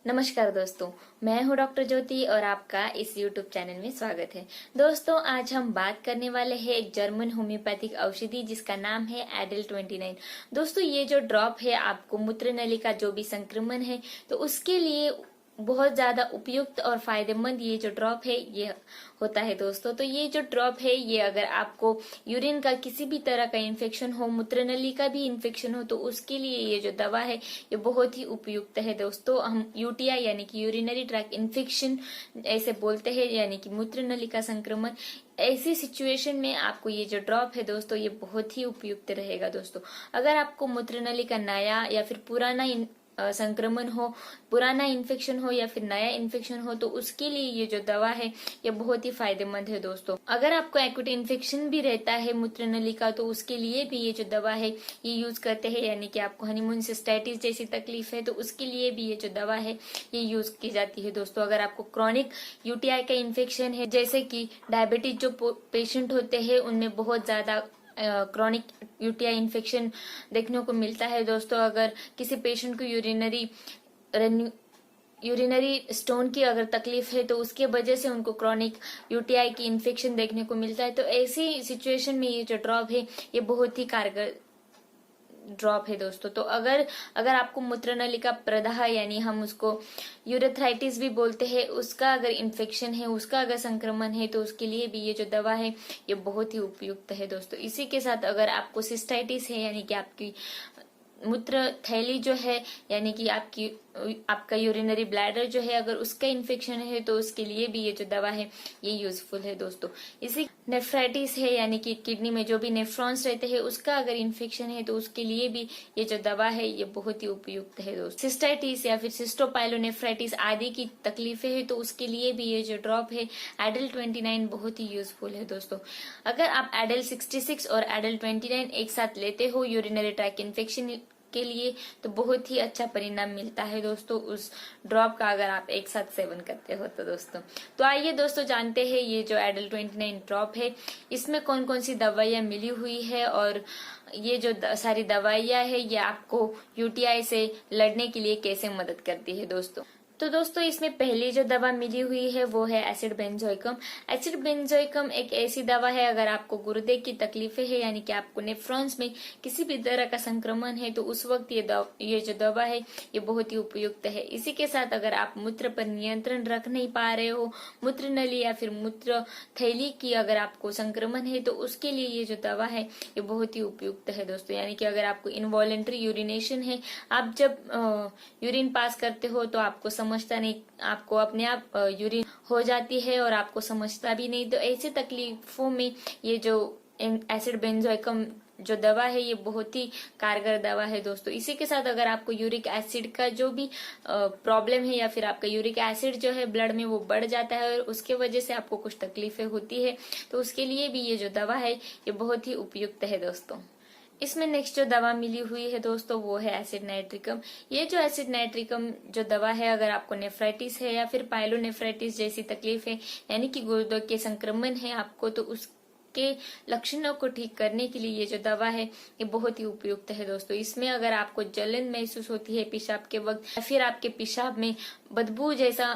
नमस्कार दोस्तों, मैं हूं डॉक्टर ज्योति और आपका इस YouTube चैनल में स्वागत है। दोस्तों, आज हम बात करने वाले हैं एक जर्मन होम्योपैथिक औषधि जिसका नाम है एडल 29। दोस्तों, ये जो ड्रॉप है आपको मूत्र नली का जो भी संक्रमण है तो उसके लिए बहुत ज्यादा उपयुक्त और फायदेमंद ये जो ड्रॉप है ये होता है दोस्तों। तो ये जो ड्रॉप है ये अगर आपको यूरिन का किसी भी तरह का इन्फेक्शन हो, मूत्र नली का भी इन्फेक्शन हो तो उसके लिए ये जो दवा है ये बहुत ही उपयुक्त है दोस्तों। हम यूटीआई यानी कि यूरिनरी ट्रैक इन्फेक्शन ऐसे बोलते हैं, यानी कि मूत्र नली का संक्रमण। ऐसी सिचुएशन में आपको ये जो ड्रॉप है दोस्तों ये बहुत ही उपयुक्त रहेगा दोस्तों। अगर आपको मूत्र नली का नया या फिर पुराना संक्रमण हो, पुराना इन्फेक्शन हो या फिर नया इन्फेक्शन हो तो उसके लिए ये जो दवा है ये बहुत ही फायदेमंद है दोस्तों। अगर आपको एक्यूट इन्फेक्शन भी रहता है मूत्र नली का तो उसके लिए भी ये जो दवा है ये यूज करते हैं, यानी कि आपको हनीमून सिस्टाइटिस जैसी तकलीफ है तो उसके लिए भी ये जो दवा है ये यूज की जाती है दोस्तों। अगर आपको क्रॉनिक यूटीआई का इन्फेक्शन है, जैसे कि डायबिटीज जो पेशेंट होते हैं उनमें बहुत ज्यादा क्रॉनिक यूटीआई इन्फेक्शन देखने को मिलता है दोस्तों। अगर किसी पेशेंट को यूरिनरी स्टोन की अगर तकलीफ है तो उसके वजह से उनको क्रॉनिक यूटीआई की इन्फेक्शन देखने को मिलता है, तो ऐसी सिचुएशन में ये जो ड्रॉप है ये बहुत ही कारगर ड्रॉप है दोस्तों। तो अगर आपको मूत्र नली का प्रदाह यानी हम उसको यूरेथ्राइटिस भी बोलते हैं, उसका अगर इन्फेक्शन है, उसका अगर संक्रमण है तो उसके लिए भी ये जो दवा है ये बहुत ही उपयुक्त है दोस्तों। इसी के साथ अगर आपको सिस्टाइटिस है यानी कि आपकी मूत्र थैली जो है यानी कि आपका यूरिनरी ब्लैडर जो है अगर उसका इन्फेक्शन है तो उसके लिए भी ये जो दवा है ये यूजफुल है दोस्तों। इसी नेफ्राइटिस है यानी कि किडनी में जो भी नेफ्रॉन्स रहते हैं उसका अगर इन्फेक्शन है तो उसके लिए भी ये जो दवा है ये बहुत ही उपयुक्त है दोस्तों। सिस्टाइटिस या फिर सिस्टोपाइलोनेफ्राइटिस आदि की तकलीफें है तो उसके लिए भी ये जो ड्रॉप है एडल 29 बहुत ही यूजफुल है दोस्तों। अगर आप एडल 66 और एडल 29 एक साथ लेते हो यूरिनरी ट्रैक इन्फेक्शन के लिए तो बहुत ही अच्छा परिणाम मिलता है दोस्तों उस ड्रॉप का, अगर आप एक साथ सेवन करते हो तो दोस्तों। तो आइए दोस्तों जानते हैं ये जो एडल 29 ड्रॉप है इसमें कौन कौन सी दवाइयां मिली हुई है और ये जो सारी दवाइयां है ये आपको यूटीआई से लड़ने के लिए कैसे मदद करती है दोस्तों। तो दोस्तों इसमें पहली जो दवा मिली हुई है वो है एसिड बेंजोइकम। एसिड बेंजोइकम एक ऐसी दवा है अगर आपको गुर्दे की तकलीफें है यानी कि आपको नेफ्रॉन्स में किसी भी तरह का संक्रमण है तो उस वक्त ये जो दवा है ये बहुत ही उपयुक्त है। इसी के साथ अगर आप मूत्र पर नियंत्रण रख नहीं पा रहे हो, मूत्र नली या फिर मूत्र थैली की अगर आपको संक्रमण है तो उसके लिए ये जो दवा है ये बहुत ही उपयुक्त है दोस्तों। यानी कि अगर आपको इनवॉलेंट्री यूरिनेशन है, आप जब यूरिन पास करते हो तो आपको समझता नहीं, आपको अपने आप यूरिन हो जाती है और आपको समझता भी नहीं, तो ऐसी तकलीफों में ये जो एसिड बेंजोइकम जो दवा है ये बहुत ही कारगर दवा है दोस्तों। इसी के साथ अगर आपको यूरिक एसिड का जो भी प्रॉब्लम है या फिर आपका यूरिक एसिड जो है ब्लड में वो बढ़ जाता है और उसके वजह से आपको कुछ तकलीफें होती है तो उसके लिए भी ये जो दवा है ये बहुत ही उपयुक्त है दोस्तों। इसमें नेक्स्ट जो दवा मिली हुई है दोस्तों वो है एसिड नाइट्रिकम। ये जो एसिड नाइट्रिकम जो दवा है अगर आपको नेफ्राइटिस है या फिर पाइलोनेफ्राइटिस जैसी तकलीफ है यानी कि गुर्दों के संक्रमण है आपको तो उसके लक्षणों को ठीक करने के लिए ये जो दवा है ये बहुत ही उपयुक्त है दोस्तों। इसमें अगर आपको जलन महसूस होती है पेशाब के वक्त या फिर आपके पेशाब में बदबू जैसा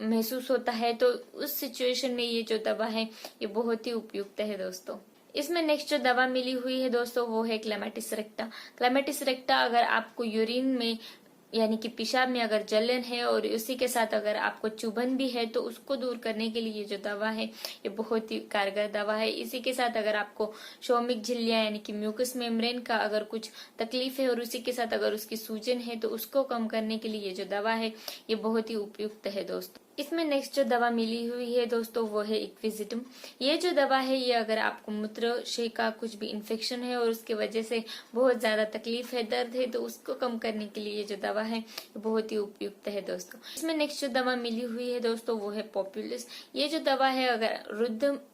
महसूस होता है तो उस सिचुएशन में ये जो दवा है ये बहुत ही उपयुक्त है दोस्तों। इसमें नेक्स्ट जो दवा मिली हुई है दोस्तों वो है क्लेमेटिस रेक्टा। क्लेमेटिस रेक्टा अगर आपको यूरिन में यानी कि पेशाब में अगर जलन है और उसी के साथ अगर आपको चुभन भी है तो उसको दूर करने के लिए ये जो दवा है ये बहुत ही कारगर दवा है। इसी के साथ अगर आपको शोमिक झिल्लियां यानी कि म्यूकस मेम्ब्रेन का अगर कुछ तकलीफ है और उसी के साथ अगर उसकी सूजन है तो उसको कम करने के लिए ये जो दवा है ये बहुत ही उपयुक्त है दोस्तों। इसमें नेक्स्ट जो दवा मिली हुई है दोस्तों वो है इक्विजिटम। ये जो दवा है ये अगर आपको मूत्राशय का कुछ भी इन्फेक्शन है और उसके वजह से बहुत ज्यादा तकलीफ है, दर्द है तो उसको कम करने के लिए ये जो दवा है बहुत ही उपयुक्त है दोस्तों। इसमें नेक्स्ट जो दवा मिली हुई है दोस्तों वो है पॉपुलस। ये जो दवा है अगर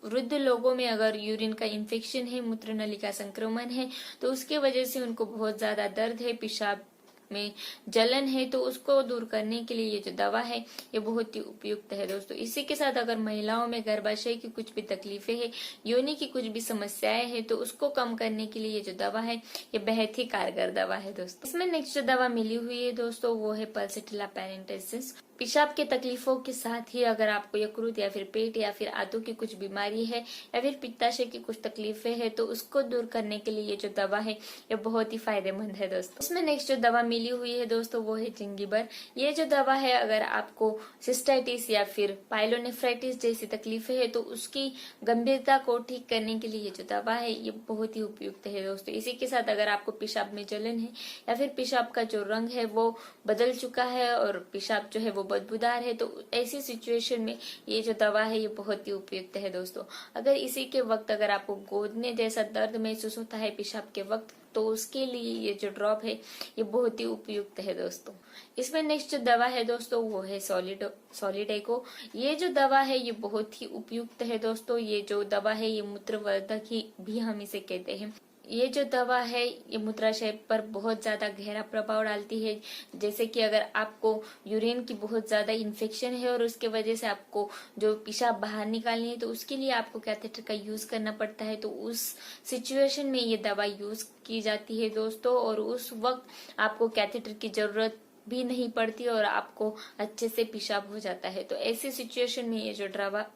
वृद्ध लोगों में अगर यूरिन का इन्फेक्शन है, मूत्र नली का संक्रमण है तो उसके वजह से उनको बहुत ज्यादा दर्द है पेशाब में जलन है तो उसको दूर करने के लिए ये जो दवा है ये बहुत ही उपयुक्त है दोस्तों। इसी के साथ अगर महिलाओं में गर्भाशय की कुछ भी तकलीफें है, योनि की कुछ भी समस्याएं है तो उसको कम करने के लिए ये जो दवा है ये बेहद ही कारगर दवा है दोस्तों। इसमें नेक्स्ट जो दवा मिली हुई है दोस्तों वो है पल्सटिला पेरेंटेसिस। पेशाब के तकलीफों के साथ ही अगर आपको यकृत या फिर पेट या फिर आंतों की कुछ बीमारी है या फिर पित्ताशय की कुछ तकलीफें है तो उसको दूर करने के लिए ये जो दवा है ये बहुत ही फायदेमंद है दोस्तों। इसमें नेक्स्ट जो दवा मिली हुई है दोस्तों वो है जिंगिबर। ये जो दवा है अगर आपको सिस्टाइटिस या फिर पाइलोनेफ्राइटिस जैसी तकलीफें है तो उसकी गंभीरता को ठीक करने के लिए ये जो दवा है ये बहुत ही उपयुक्त है दोस्तों। इसी के साथ अगर आपको पेशाब में जलन है या फिर पेशाब का जो रंग है वो बदल चुका है और पेशाब जो है वो बदबूदार है तो ऐसी सिचुएशन में ये जो दवा है ये बहुत ही उपयुक्त है दोस्तों। अगर इसी के वक्त अगर आपको गोदने जैसा दर्द महसूस होता है पेशाब के वक्त तो उसके लिए ये जो ड्रॉप है ये बहुत ही उपयुक्त है दोस्तों। इसमें नेक्स्ट जो दवा है दोस्तों वो है सॉलिडेको। ये जो दवा है ये बहुत ही उपयुक्त है दोस्तों। ये जो दवा है ये मूत्रवर्धक ही भी हम इसे कहते हैं। ये जो दवा है ये मूत्राशय पर बहुत ज्यादा गहरा प्रभाव डालती है। जैसे कि अगर आपको यूरिन की बहुत ज्यादा इन्फेक्शन है और उसके वजह से आपको जो पेशाब बाहर निकालनी है तो उसके लिए आपको कैथेटर का यूज करना पड़ता है तो उस सिचुएशन में ये दवा यूज की जाती है दोस्तों और उस वक्त आपको कैथेटर की जरूरत भी नहीं पड़ती और आपको अच्छे से पेशाब हो जाता है। तो ऐसी सिचुएशन में ये जो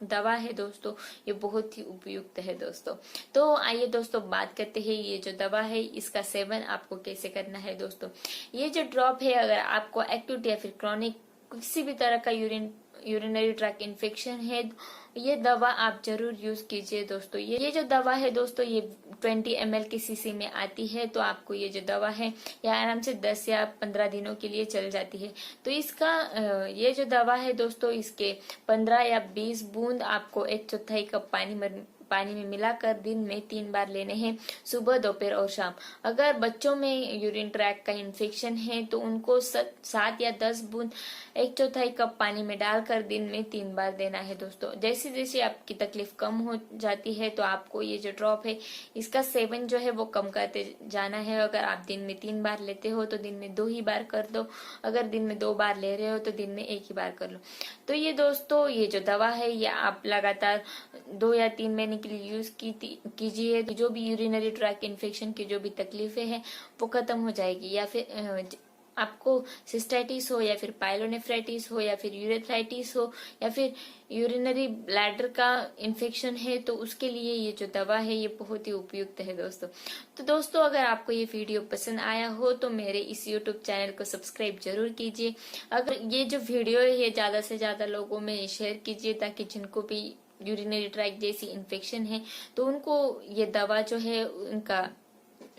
दवा है दोस्तों ये बहुत ही उपयुक्त है दोस्तों। तो आइए दोस्तों बात करते हैं ये जो दवा है इसका सेवन आपको कैसे करना है दोस्तों। ये जो ड्रॉप है अगर आपको एक्यूट या फिर क्रॉनिक किसी भी तरह का यूरिनरी ट्रैक इन्फेक्शन है ये दवा आप जरूर यूज कीजिए दोस्तों। ये जो दवा है दोस्तों ये 20 ml की शीशी में आती है तो आपको ये जो दवा है ये आराम से 10 या 15 दिनों के लिए चल जाती है। तो इसका ये जो दवा है दोस्तों इसके 15 या 20 बूंद आपको 1/4 कप पानी में मिलाकर दिन में 3 बार लेने हैं, सुबह दोपहर और शाम। अगर बच्चों में यूरिन ट्रैक का इन्फेक्शन है तो उनको 7 या 10 बूंद 1/4 कप पानी में डालकर दिन में 3 बार देना है दोस्तों। जैसे जैसे आपकी तकलीफ कम हो जाती है तो आपको ये जो ड्रॉप है इसका सेवन जो है वो कम करते जाना है। अगर आप दिन में 3 बार लेते हो तो दिन में 2 ही बार कर दो, अगर दिन में 2 बार ले रहे हो तो दिन में 1 ही बार कर लो। तो ये दोस्तों ये जो दवा है ये आप लगातार 2 या 3 महीने के लिए यूज कीजिए। जो भी यूरिनरी ट्रैक इन्फेक्शन की जो भी तकलीफें हैं वो खत्म हो जाएगी। या फिर आपको सिस्टाइटिस हो या फिर पाइलोनेफ्राइटिस हो या फिर यूरेथ्राइटिस हो या फिर यूरिनरी ब्लैडर का इन्फेक्शन है तो उसके लिए ये जो दवा है ये बहुत ही उपयुक्त है दोस्तों। तो दोस्तों अगर आपको ये वीडियो पसंद आया हो तो मेरे इस YouTube चैनल को सब्सक्राइब जरूर कीजिए। अगर ये जो वीडियो है ये ज्यादा से ज्यादा लोगों में शेयर कीजिए ताकि जिनको भी यूरिनरी ट्रैक जैसी इन्फेक्शन है तो उनको ये दवा जो है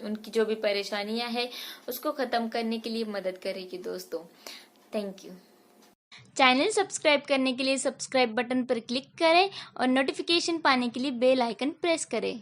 उनकी जो भी परेशानियां है उसको खत्म करने के लिए मदद करेगी दोस्तों। Thank you. चैनल सब्सक्राइब करने के लिए सब्सक्राइब बटन पर क्लिक करें और नोटिफिकेशन पाने के लिए बेल आइकन प्रेस करें।